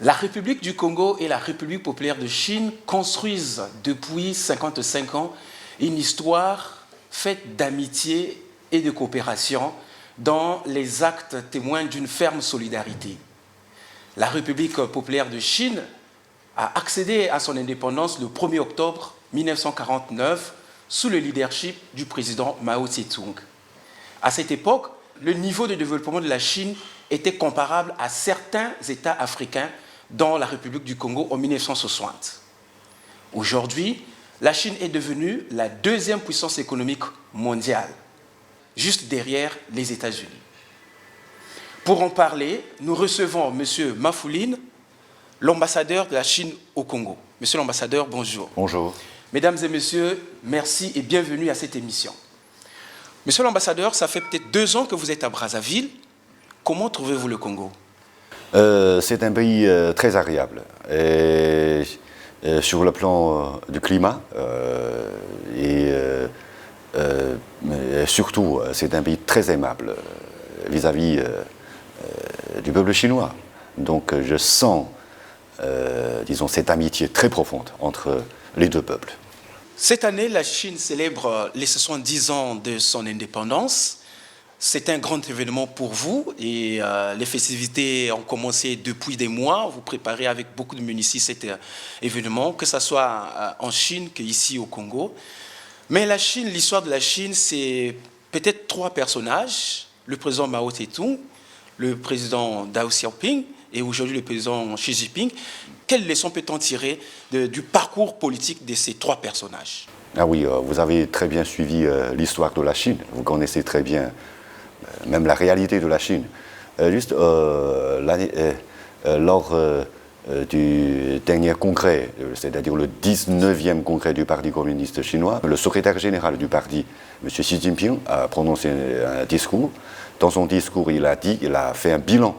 La République du Congo et la République populaire de Chine construisent depuis 55 ans une histoire faite d'amitié et de coopération dont les actes témoignent d'une ferme solidarité. La République populaire de Chine a accédé à son indépendance le 1er octobre 1949 sous le leadership du président Mao Tse-tung. À cette époque, le niveau de développement de la Chine était comparable à certains États africains, dont la République du Congo en 1960. Aujourd'hui, la Chine est devenue la deuxième puissance économique mondiale, juste derrière les États-Unis. Pour en parler, nous recevons M. Mafouline, l'ambassadeur de la Chine au Congo. Monsieur l'ambassadeur, bonjour. Bonjour. Mesdames et messieurs, merci et bienvenue à cette émission. Monsieur l'ambassadeur, ça fait peut-être 2 ans que vous êtes à Brazzaville. Comment trouvez-vous le Congo ? C'est un pays très agréable. Et, sur le plan du climat mais surtout, c'est un pays très aimable vis-à-vis du peuple chinois. Donc je sens, disons, cette amitié très profonde entre les deux peuples. Cette année, la Chine célèbre les 70 ans de son indépendance. C'est un grand événement pour vous et les festivités ont commencé depuis des mois. Vous préparez avec beaucoup de minutie cet événement, que ce soit en Chine qu'ici au Congo. Mais la Chine, l'histoire de la Chine, c'est peut-être 3 personnages. Le président Mao Tse-tung, le président Deng Xiaoping et aujourd'hui le président Xi Jinping. Quelles leçons peut-on tirer du parcours politique de ces 3 personnages ? Ah oui, vous avez très bien suivi l'histoire de la Chine. Vous connaissez très bien même la réalité de la Chine. Lors du dernier congrès, c'est-à-dire le 19e congrès du Parti communiste chinois, le secrétaire général du parti, M. Xi Jinping, a prononcé un discours. Dans son discours, il a fait un bilan,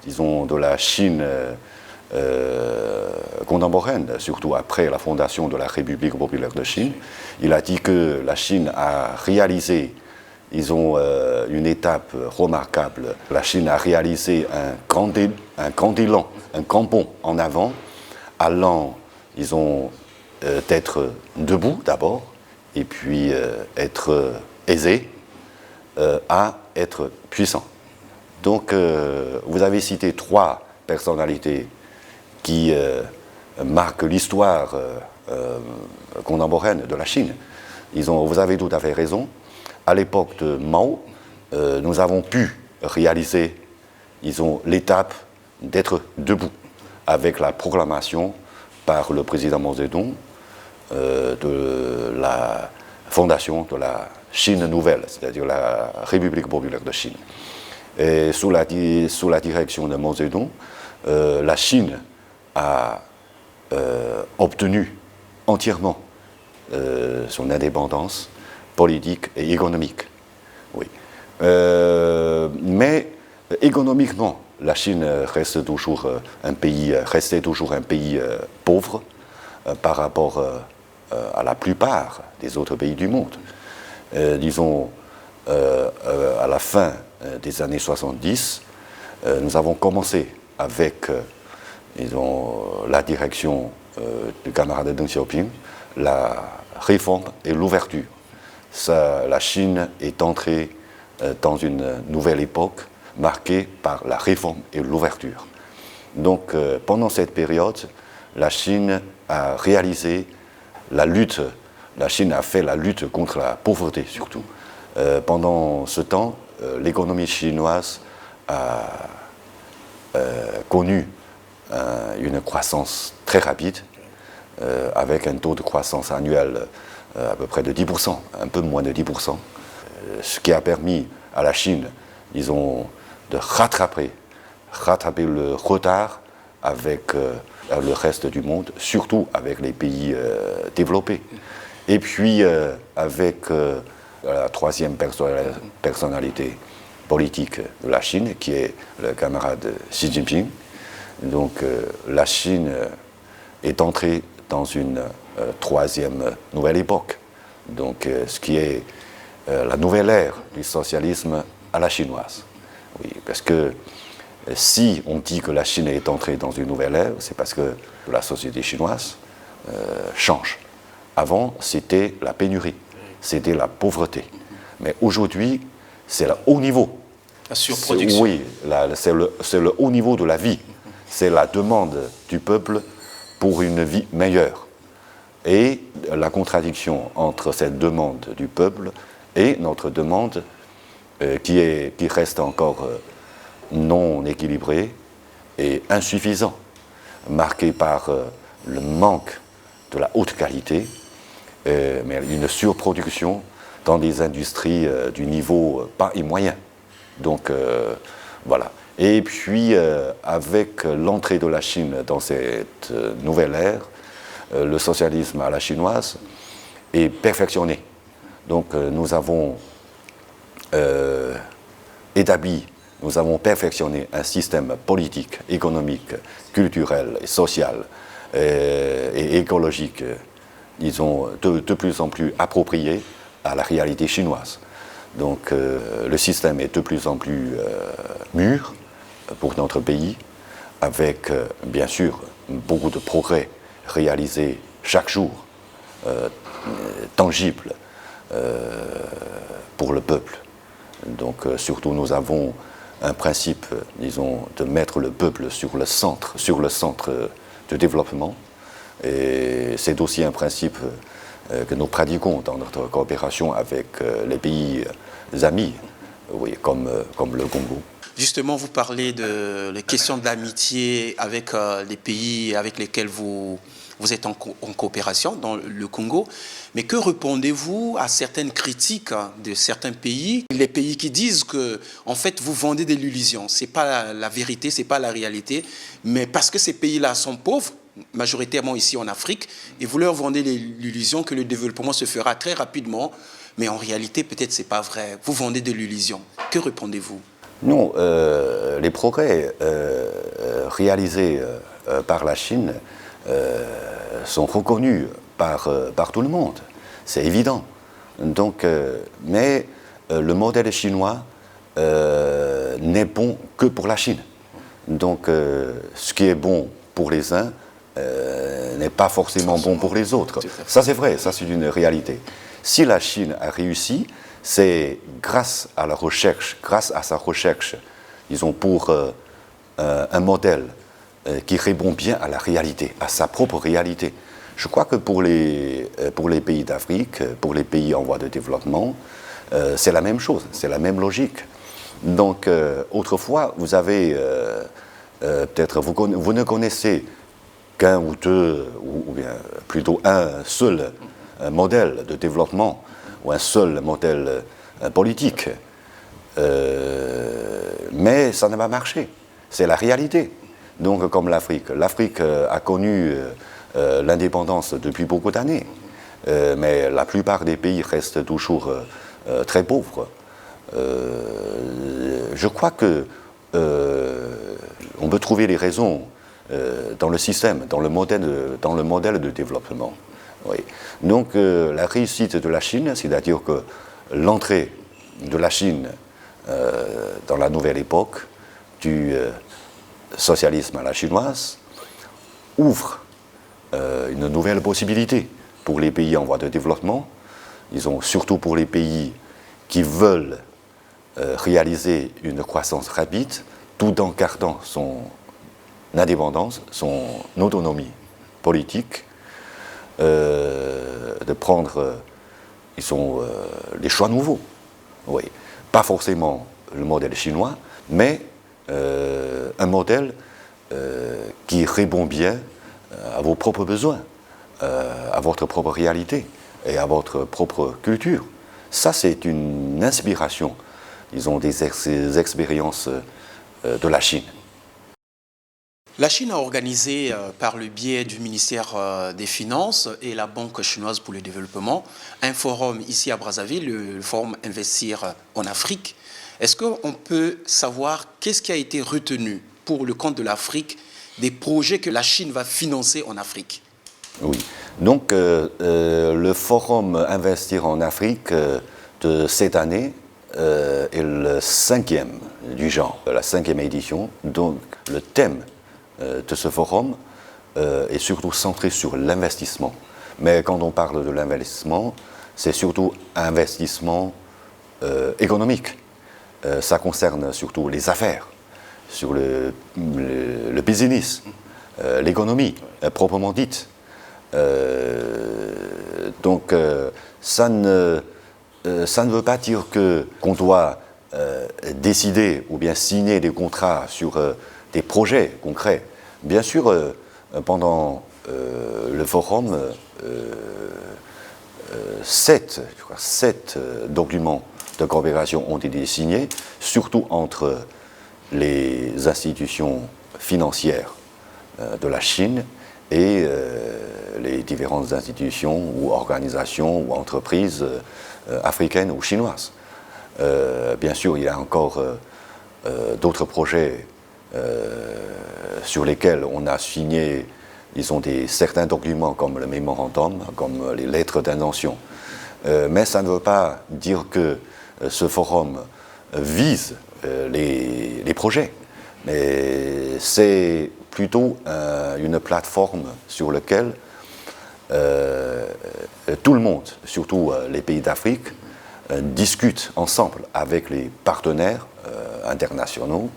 disons, de la Chine contemporaine, surtout après la fondation de la République populaire de Chine. Il a dit que la Chine a réalisé, ils ont une étape remarquable. La Chine a réalisé un grand élan, un grand bond en avant, allant, disons, d'être debout d'abord, et puis être aisé, à être puissant. Donc, vous avez cité 3 personnalités qui marquent l'histoire contemporaine de la Chine. Vous avez tout à fait raison. À l'époque de Mao, nous avons pu réaliser, l'étape d'être debout avec la proclamation par le président Mao Zedong de la fondation de la Chine nouvelle, c'est-à-dire la République populaire de Chine. Et sous la direction de Mao Zedong, la Chine a obtenu entièrement son indépendance politique et économique. Oui. Mais économiquement, la Chine restait toujours un pays pauvre par rapport à la plupart des autres pays du monde. Disons, à la fin des années 70, nous avons commencé avec la direction du camarade Deng Xiaoping, la réforme et l'ouverture. La Chine est entrée dans une nouvelle époque marquée par la réforme et l'ouverture. Donc, pendant cette période, la Chine a réalisé la lutte contre la pauvreté surtout. Pendant ce temps, l'économie chinoise a connu une croissance très rapide, avec un taux de croissance annuel à peu près de 10%, un peu moins de 10%, ce qui a permis à la Chine, disons, de rattraper le retard avec le reste du monde, surtout avec les pays développés. Et puis avec la 3e personnalité politique de la Chine, qui est le camarade Xi Jinping. Donc la Chine est entrée dans une 3e nouvelle époque, donc ce qui est la nouvelle ère du socialisme à la chinoise. Oui, parce que Si on dit que la Chine est entrée dans une nouvelle ère, c'est parce que la société chinoise change. Avant, c'était la pénurie, c'était la pauvreté. Mais aujourd'hui, c'est le haut niveau. La surproduction. Oui, c'est le haut niveau de la vie. C'est la demande du peuple pour une vie meilleure. Et la contradiction entre cette demande du peuple et notre demande qui reste encore non équilibrée et insuffisant, marquée par le manque de la haute qualité, mais une surproduction dans des industries du niveau bas et moyen. Donc voilà. Et puis avec l'entrée de la Chine dans cette nouvelle ère, le socialisme à la chinoise est perfectionné. Donc nous avons établi, nous avons perfectionné un système politique, économique, culturel et social et écologique, disons, de plus en plus approprié à la réalité chinoise. Donc le système est de plus en plus mûr pour notre pays, avec bien sûr beaucoup de progrès réalisés chaque jour, tangibles pour le peuple. Donc surtout nous avons un principe, disons, de mettre le peuple sur le centre de développement. Et c'est aussi un principe que nous pratiquons dans notre coopération avec les pays amis, oui, comme le Congo. Justement, vous parlez de les questions d'amitié avec les pays avec lesquels vous êtes en coopération, dans le Congo. Mais que répondez-vous à certaines critiques de certains pays, les pays qui disent que, en fait, vous vendez de l'illusion. Ce n'est pas la vérité, ce n'est pas la réalité. Mais parce que ces pays-là sont pauvres, majoritairement ici en Afrique, et vous leur vendez l'illusion que le développement se fera très rapidement. Mais en réalité, peut-être ce n'est pas vrai. Vous vendez de l'illusion. Que répondez-vous ? Non, les progrès réalisés par la Chine sont reconnus par tout le monde, c'est évident. Donc, mais le modèle chinois n'est bon que pour la Chine. Donc, ce qui est bon pour les uns n'est pas forcément bon pour les autres. Ça, c'est vrai, ça, c'est une réalité. Si la Chine a réussi, c'est grâce à la recherche, grâce à sa recherche, disons, pour un modèle qui répond bien à la réalité, à sa propre réalité. Je crois que pour les pays d'Afrique, pour les pays en voie de développement, c'est la même chose, c'est la même logique. Donc, autrefois, vous avez, peut-être, vous ne connaissez qu'un ou deux, ou bien plutôt un seul modèle de développement, ou un seul modèle politique. Mais ça ne va marcher. C'est la réalité. Donc, comme l'Afrique. L'Afrique a connu l'indépendance depuis beaucoup d'années. Mais la plupart des pays restent toujours très pauvres. Je crois que on peut trouver les raisons dans le système, dans le modèle de développement. Oui. Donc la réussite de la Chine, c'est-à-dire que l'entrée de la Chine dans la nouvelle époque du socialisme à la chinoise, ouvre une nouvelle possibilité pour les pays en voie de développement, disons surtout pour les pays qui veulent réaliser une croissance rapide tout en gardant son indépendance, son autonomie politique, de prendre les choix nouveaux. Oui. Pas forcément le modèle chinois, mais un modèle qui répond bien à vos propres besoins, à votre propre réalité et à votre propre culture. Ça, c'est une inspiration, disons, des expériences de la Chine. La Chine a organisé, par le biais du ministère des Finances et la Banque chinoise pour le développement, un forum ici à Brazzaville, le forum Investir en Afrique. Est-ce qu'on peut savoir qu'est-ce qui a été retenu pour le compte de l'Afrique, des projets que la Chine va financer en Afrique? Oui. Donc, le forum Investir en Afrique de cette année est le 5e du genre. La 5e édition, donc le thème de ce forum est surtout centré sur l'investissement. Mais quand on parle de l'investissement, c'est surtout investissement économique. Ça concerne surtout les affaires, sur le business, l'économie proprement dite. Donc ça ne veut pas dire qu'on doit décider ou bien signer des contrats sur des projets concrets. Bien sûr, pendant le forum, 7 documents de coopération ont été signés, surtout entre les institutions financières de la Chine et les différentes institutions ou organisations ou entreprises africaines ou chinoises. Bien sûr, il y a encore d'autres projets sur lesquels on a signé, disons, certains documents comme le mémorandum, comme les lettres d'intention. Mais ça ne veut pas dire que ce forum vise les projets, mais c'est plutôt une plateforme sur laquelle tout le monde, surtout les pays d'Afrique, discute ensemble avec les partenaires internationaux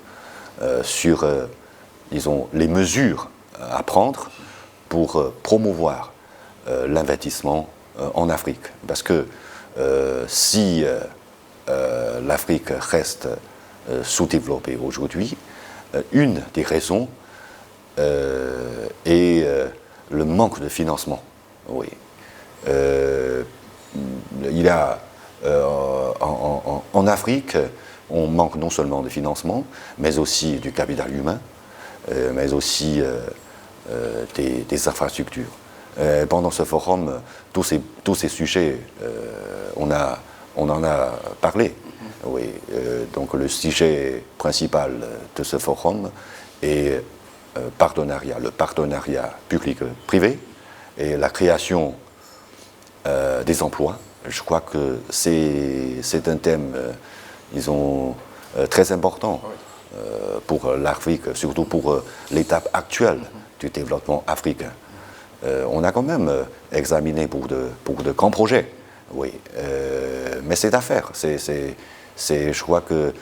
sur, disons, les mesures à prendre pour promouvoir l'investissement en Afrique. Parce que si l'Afrique reste sous-développée aujourd'hui, une des raisons est le manque de financement. Oui. Il y a en Afrique, on manque non seulement de financement, mais aussi du capital humain, mais aussi des infrastructures. Pendant ce forum, tous ces sujets, on en a parlé. Oui. Donc le sujet principal de ce forum est le partenariat public-privé et la création des emplois. Je crois que c'est un thème, disons, très important pour l'Afrique, surtout pour l'étape actuelle du développement africain. On a quand même examiné beaucoup de grands projets, oui, mais c'est à faire. Je crois que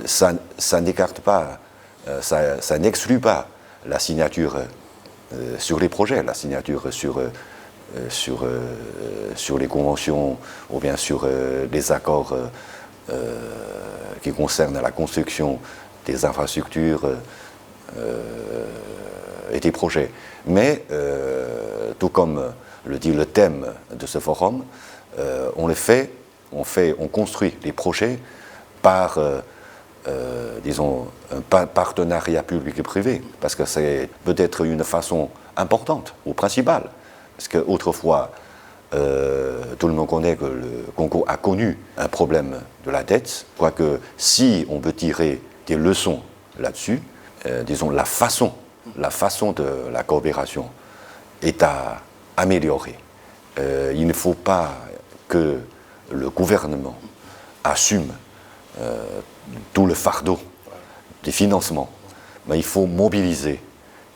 ça n'écarte pas, ça n'exclut pas la signature sur les projets, la signature sur les conventions ou bien sur les accords qui concernent la construction des infrastructures et des projets. Mais, tout comme le dit le thème de ce forum, on construit les projets par, disons, un partenariat public et privé, parce que c'est peut-être une façon importante ou principale. Parce qu'autrefois, tout le monde connaît que le Congo a connu un problème de la dette. Je crois que si on peut tirer des leçons là-dessus, disons, la façon de la coopération est à améliorer. Il ne faut pas que le gouvernement assume tout le fardeau des financements, mais il faut mobiliser,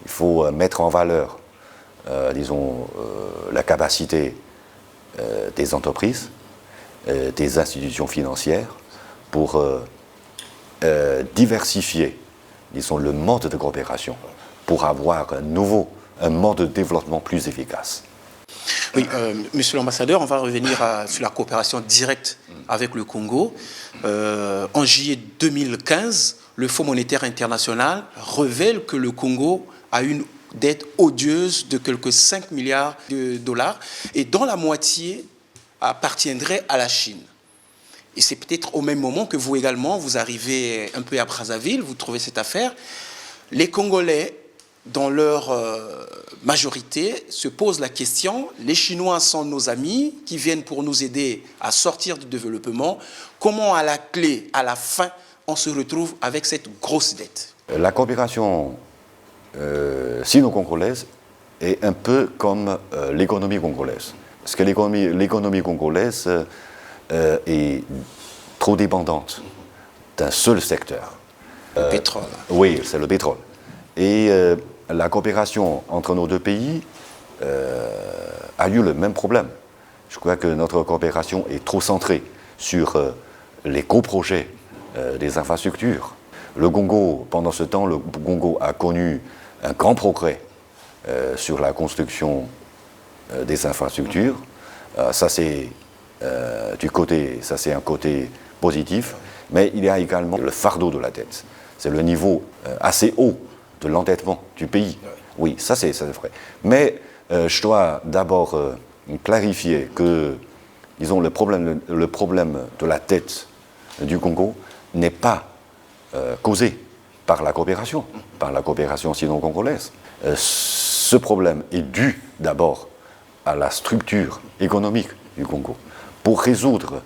il faut mettre en valeur, disons, la capacité des entreprises, des institutions financières pour diversifier, disons, le mode de coopération, pour avoir un mode de développement plus efficace. Oui, monsieur l'ambassadeur, on va revenir sur la coopération directe avec le Congo. En juillet 2015, le Fonds monétaire international révèle que le Congo a une dette odieuse de quelques 5 milliards de dollars et dont la moitié appartiendrait à la Chine. Et c'est peut-être au même moment que vous également, vous arrivez un peu à Brazzaville, vous trouvez cette affaire. Les Congolais, dans leur majorité, se posent la question, les Chinois sont nos amis qui viennent pour nous aider à sortir du développement. Comment à la clé, à la fin, on se retrouve avec cette grosse dette? La coopération sino-congolaise est un peu comme l'économie congolaise. Parce que l'économie congolaise est trop dépendante d'un seul secteur. Le pétrole. Oui, c'est le pétrole. Et la coopération entre nos deux pays a eu le même problème. Je crois que notre coopération est trop centrée sur les coprojets des infrastructures. Le Congo, pendant ce temps, le Congo a connu un grand progrès sur la construction des infrastructures. Ça, c'est un côté positif, mais il y a également le fardeau de la dette. C'est le niveau assez haut de l'endettement du pays. Oui, ça c'est vrai. Mais je dois d'abord clarifier que, disons, le problème de la dette du Congo n'est pas causé par la coopération sino-congolaise. Ce problème est dû d'abord à la structure économique du Congo. Pour résoudre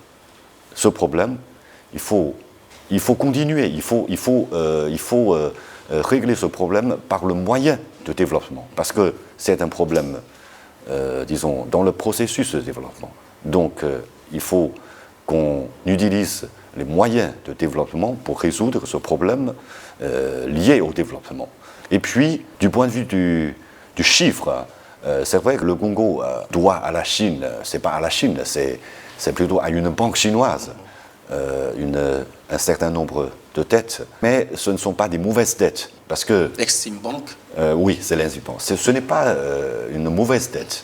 ce problème, il faut continuer, il faut régler ce problème par le moyen de développement, parce que c'est un problème, disons, dans le processus de développement. Donc, il faut qu'on utilise les moyens de développement pour résoudre ce problème lié au développement. Et puis, du point de vue du chiffre, c'est vrai que le Congo doit à la Chine, c'est pas à la Chine, c'est plutôt à une banque chinoise, un certain nombre de dettes. Mais ce ne sont pas des mauvaises dettes, parce que... L'exim Bank. Oui, c'est l'Exim Bank. Ce n'est pas une mauvaise dette.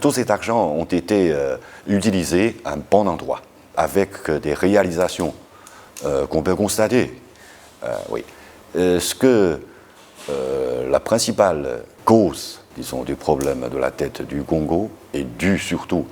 Tout cet argent ont été utilisés à un bon endroit, avec des réalisations qu'on peut constater. Oui. La principale cause, disons, du problème de la dette du Congo est due surtout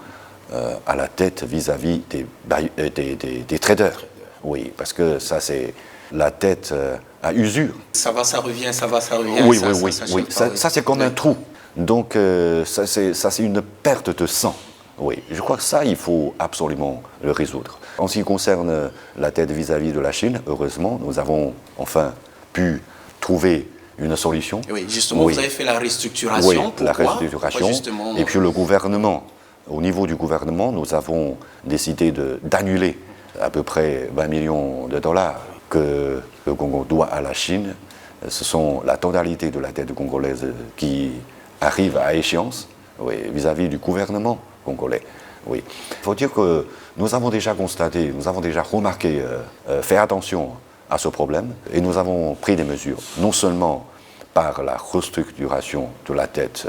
à la dette vis-à-vis des traders. Oui, parce que ça, c'est la dette à usure. Ça va, ça revient, ça va, ça revient. Oui. Ça, c'est comme un trou. Donc, ça, c'est une perte de sang. Oui, je crois que ça, il faut absolument le résoudre. En ce qui concerne la dette vis-à-vis de la Chine, heureusement, nous avons enfin pu trouver une solution. Oui, justement, vous avez fait la restructuration. Oui, la restructuration. Et puis le gouvernement, au niveau du gouvernement, nous avons décidé d'annuler à peu près 20 millions de dollars que le Congo doit à la Chine. Ce sont la totalité de la dette congolaise qui arrive à échéance, oui, vis-à-vis du gouvernement congolais. Oui. Il faut dire que nous avons déjà constaté, nous avons déjà remarqué, fait attention à ce problème, et nous avons pris des mesures, non seulement par la restructuration de la dette,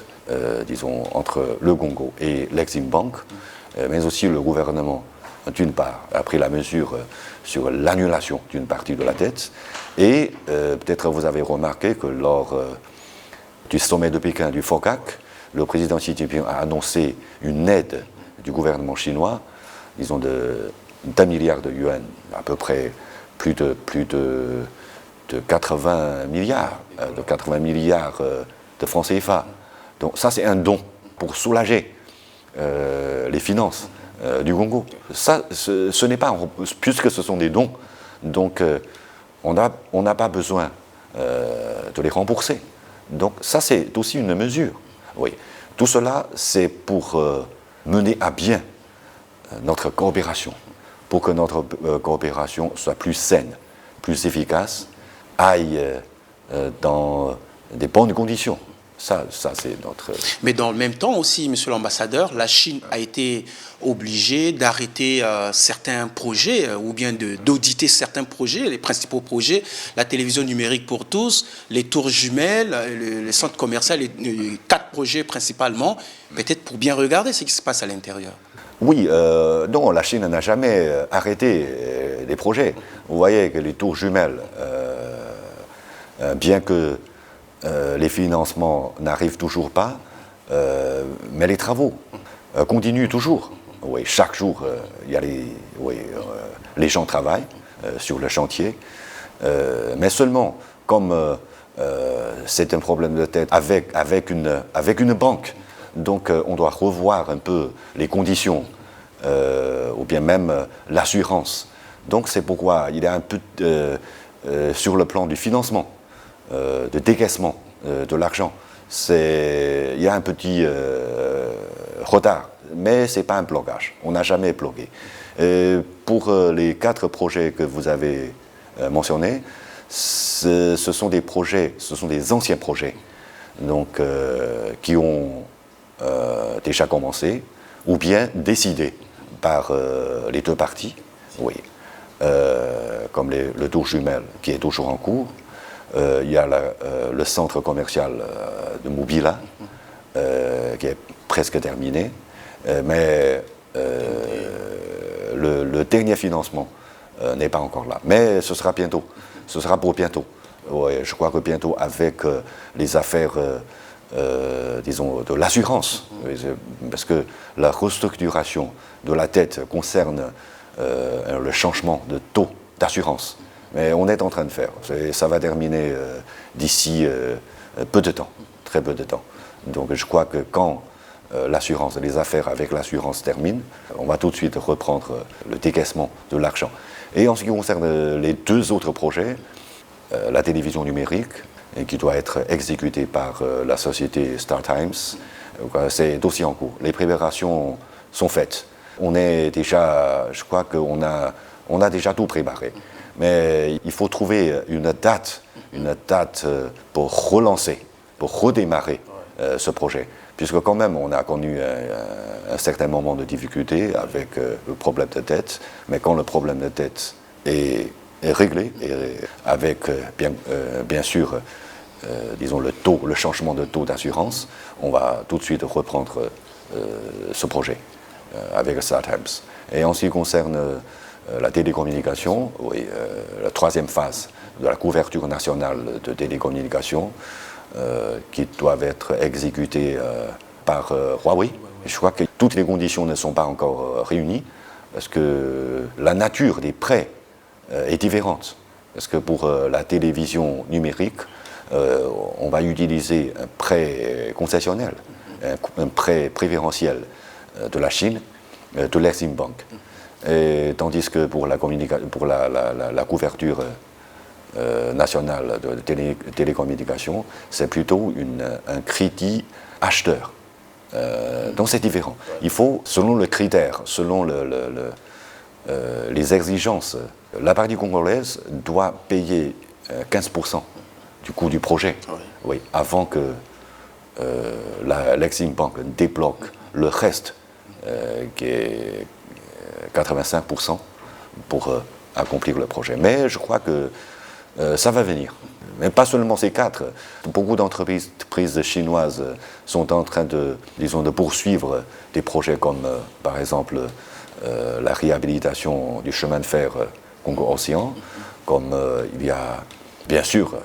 disons, entre le Congo et l'Exim Bank, mais aussi le gouvernement, d'une part, a pris la mesure sur l'annulation d'une partie de la dette, et peut-être vous avez remarqué que lors du sommet de Pékin du FOCAC, le président Xi Jinping a annoncé une aide du gouvernement chinois, disons d'1 milliard de yuan, à peu près plus de 80 milliards, de francs CFA. Donc ça, c'est un don pour soulager les finances du Congo. Ça, ce n'est pas, puisque ce sont des dons, donc on n'a pas besoin de les rembourser. Donc ça, c'est aussi une mesure. Oui. Tout cela, c'est pour mener à bien notre coopération, pour que notre coopération soit plus saine, plus efficace, aille dans des bonnes conditions. Ça c'est notre... Mais dans le même temps aussi, monsieur l'ambassadeur, la Chine a été obligée d'arrêter certains projets ou bien d'auditer certains projets, les principaux projets, la télévision numérique pour tous, les tours jumelles, les centres commerciaux, les 4 projets principalement, peut-être pour bien regarder ce qui se passe à l'intérieur. Oui, non, la Chine n'a jamais arrêté les projets. Vous voyez que les tours jumelles, bien que les financements n'arrivent toujours pas, mais les travaux continuent toujours. Oui, chaque jour, les gens travaillent sur le chantier, mais seulement comme c'est un problème de tête avec une banque, donc on doit revoir un peu les conditions, ou bien même l'assurance. Donc c'est pourquoi il y a un peu, sur le plan du financement, de décaissement de l'argent, il y a un petit retard, mais ce n'est pas un blocage. On n'a jamais bloqué. Pour les 4 projets que vous avez mentionnés, ce sont des projets, ce sont des anciens projets donc, qui ont déjà commencé ou bien décidé par les deux parties, oui. Comme le tour jumelle qui est toujours en cours. Il y a le centre commercial de Mobila qui est presque terminé, mais le dernier financement n'est pas encore là. Mais ce sera bientôt, ce sera pour bientôt. Ouais, je crois que bientôt avec les affaires, disons, de l'assurance, parce que la restructuration de la dette concerne le changement de taux d'assurance. Mais on est en train de faire. Ça va terminer d'ici peu de temps, très peu de temps. Donc je crois que quand l'assurance, les affaires avec l'assurance terminent, on va tout de suite reprendre le décaissement de l'argent. Et en ce qui concerne les deux autres projets, la télévision numérique, qui doit être exécutée par la société StarTimes, c'est aussi en cours. Les préparations sont faites. On est déjà, je crois qu'on a déjà tout préparé. Mais il faut trouver une date pour relancer, pour redémarrer ce projet. Puisque quand même, on a connu un certain moment de difficulté avec le problème de dette. Mais quand le problème de dette est réglé, et avec bien sûr, disons, le changement de taux d'assurance, on va tout de suite reprendre ce projet avec StarTimes. Et en ce qui concerne la télécommunication, oui, la troisième phase de la couverture nationale de télécommunications qui doivent être exécutées par Huawei. Et je crois que toutes les conditions ne sont pas encore réunies parce que la nature des prêts est différente. Parce que pour la télévision numérique, on va utiliser un prêt concessionnel, un prêt préférentiel de la Chine, de l'Exim Bank. Et tandis que pour la couverture nationale de télécommunications, c'est plutôt un crédit acheteur. Donc c'est différent. Il faut, selon le critère, selon les exigences, la partie congolaise doit payer 15% du coût du projet, oui, avant que l'Exim Bank débloque le reste, qui est 85% pour accomplir le projet. Mais je crois que ça va venir. Mais pas seulement ces quatre. Beaucoup d'entreprises chinoises sont en train de poursuivre des projets comme, par exemple, la réhabilitation du chemin de fer Congo-Océan, comme il y a, bien sûr,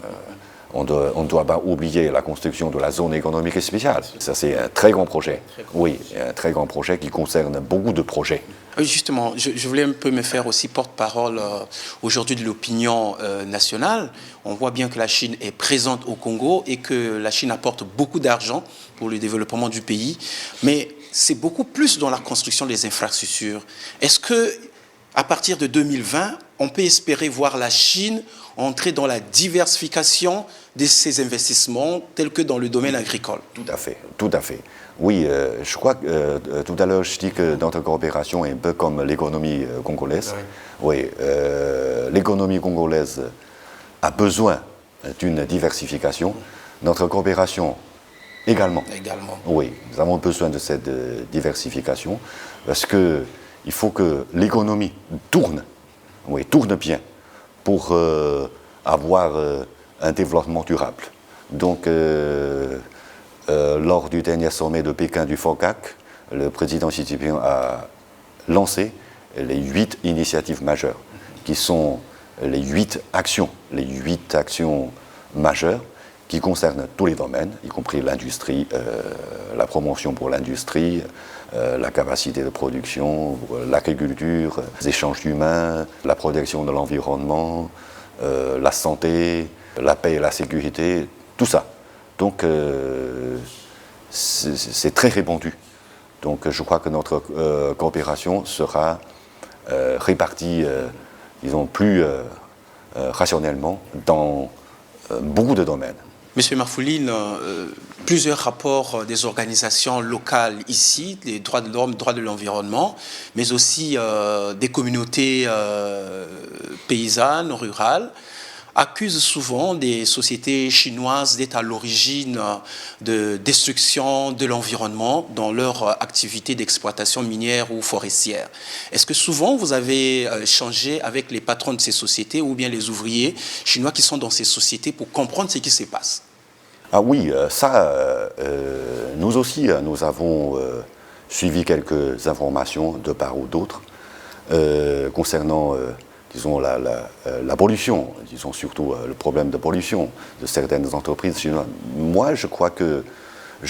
on ne doit pas oublier la construction de la zone économique spéciale. Ça, c'est un très grand projet. Oui, un très grand projet qui concerne beaucoup de projets. Oui, justement, je voulais un peu me faire aussi porte-parole aujourd'hui de l'opinion nationale. On voit bien que la Chine est présente au Congo et que la Chine apporte beaucoup d'argent pour le développement du pays. Mais c'est beaucoup plus dans la construction des infrastructures. Est-ce que, à partir de 2020, on peut espérer voir la Chine entrer dans la diversification de ses investissements, tels que dans le domaine agricole? Tout à fait, tout à fait. Oui, je crois que tout à l'heure, je dis que notre coopération est un peu comme l'économie congolaise. Oui, l'économie congolaise a besoin d'une diversification. Notre coopération également. Oui, nous avons besoin de cette diversification parce qu'il faut que l'économie tourne bien pour avoir un développement durable. Donc, lors du dernier sommet de Pékin du FOCAC, le président Xi Jinping a lancé les 8 initiatives majeures, qui sont les 8 actions majeures qui concernent tous les domaines, y compris l'industrie, la promotion pour l'industrie, la capacité de production, l'agriculture, les échanges humains, la protection de l'environnement, la santé, la paix et la sécurité, tout ça. Donc, c'est très répandu. Donc, je crois que notre coopération sera répartie, disons, plus rationnellement dans beaucoup de domaines. Monsieur Mafouline, plusieurs rapports des organisations locales ici, les droits de l'homme, droits de l'environnement, mais aussi des communautés paysannes, rurales, accusent souvent des sociétés chinoises d'être à l'origine de destruction de l'environnement dans leur activité d'exploitation minière ou forestière. Est-ce que souvent vous avez échangé avec les patrons de ces sociétés ou bien les ouvriers chinois qui sont dans ces sociétés pour comprendre ce qui se passe? Ah oui, nous aussi, nous avons suivi quelques informations de part ou d'autre concernant disons, la pollution, disons surtout le problème de pollution de certaines entreprises chinoises. Moi, je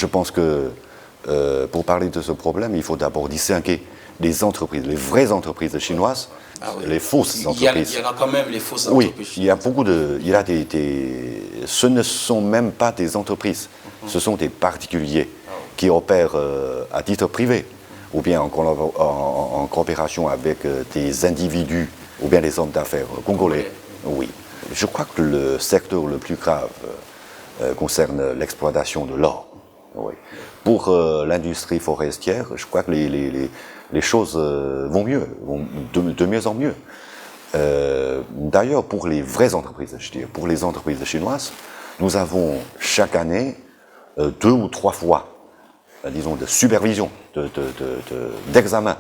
pense que pour parler de ce problème, il faut d'abord distinguer les entreprises, les vraies entreprises chinoises, les fausses entreprises. Il y en a quand même les fausses entreprises. Oui, il y a beaucoup de... Ce ne sont même pas des entreprises, ce sont des particuliers qui opèrent à titre privé, ou bien en coopération avec des individus, ou bien les hommes d'affaires congolais. Oui. Je crois que le secteur le plus grave concerne l'exploitation de l'or. Oui. Pour l'industrie forestière, je crois que les choses vont mieux, vont de mieux en mieux. D'ailleurs, pour les vraies entreprises, je dirais, pour les entreprises chinoises, nous avons chaque année 2 ou 3 fois, disons, de supervision, d'examen,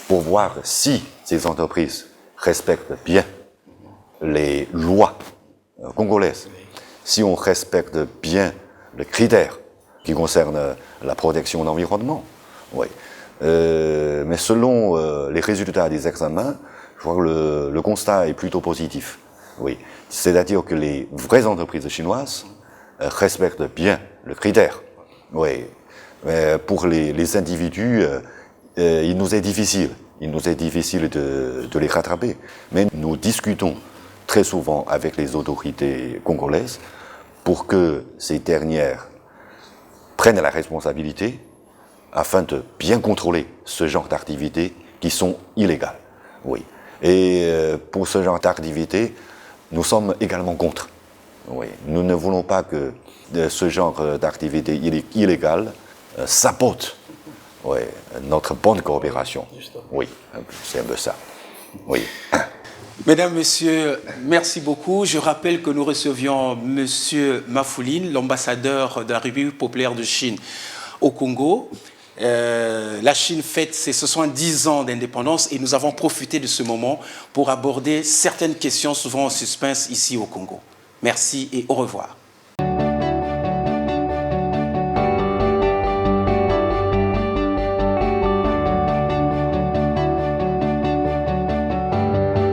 pour voir si ces entreprises respectent bien les lois congolaises, si on respecte bien les critères qui concernent la protection de l'environnement. Mais selon les résultats des examens, je crois que le constat est plutôt positif. Oui. C'est-à-dire que les vraies entreprises chinoises respectent bien le critère. Oui. Mais pour les individus, il nous est difficile de les rattraper. Mais nous discutons très souvent avec les autorités congolaises pour que ces dernières prennent la responsabilité afin de bien contrôler ce genre d'activités qui sont illégales. Oui. Et pour ce genre d'activités, nous sommes également contre. Oui. Nous ne voulons pas que ce genre d'activité illégale sabote notre bonne coopération. Oui, c'est un peu ça. Oui. Mesdames, Messieurs, merci beaucoup. Je rappelle que nous recevions Monsieur Mafouline, l'ambassadeur de la République populaire de Chine au Congo. La Chine fête ses 70 ans d'indépendance et nous avons profité de ce moment pour aborder certaines questions souvent en suspense ici au Congo. Merci et au revoir.